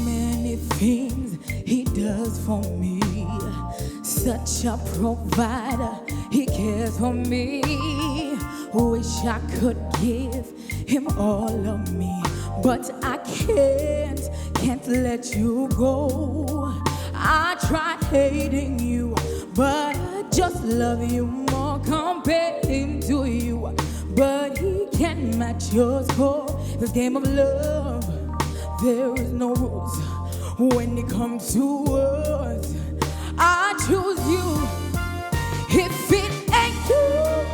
many things he does for me. Such a provider, he cares for me. Wish I could give him all of me, but I can't let you go. I tried hating you, but I just love you more compared to you. But he can't match your score. This game of love, there is no rules. When it comes to us, I choose you. If it ain't you,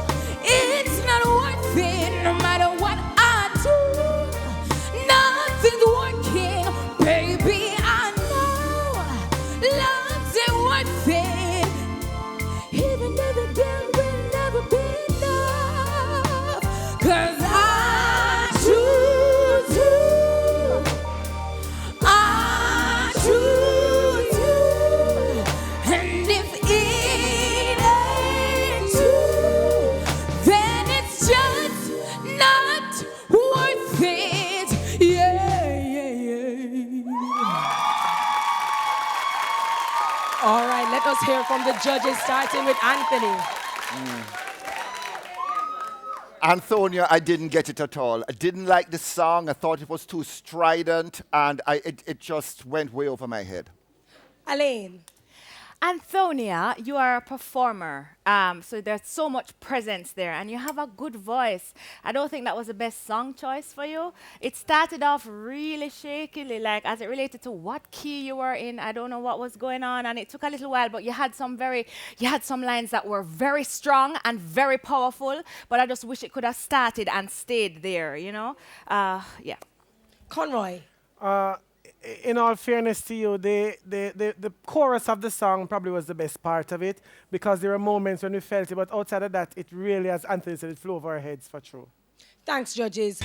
it's not worth it. No matter what I do, nothing's working. Baby, I know love's ain't worth it. Even if it will never be enough. 'Cause I choose you. I choose you. And if it ain't you, then it's just not worth it. Yeah, yeah, yeah. All right, let us hear from the judges, starting with Anthony. Anthonia, I didn't get it at all. I didn't like the song. I thought it was too strident, and it just went way over my head. Elaine. Anthonia, you are a performer, so there's so much presence there, and you have a good voice. I don't think that was the best song choice for you. It started off really shakily, like as it related to what key you were in. I don't know what was going on, and it took a little while, but you had some lines that were very strong and very powerful, but I just wish it could have started and stayed there, you know? Yeah. Conroy. In all fairness to you, the chorus of the song probably was the best part of it, because there were moments when we felt it, but outside of that, it really, as Anthony said, it flew over our heads for true. Thanks, judges.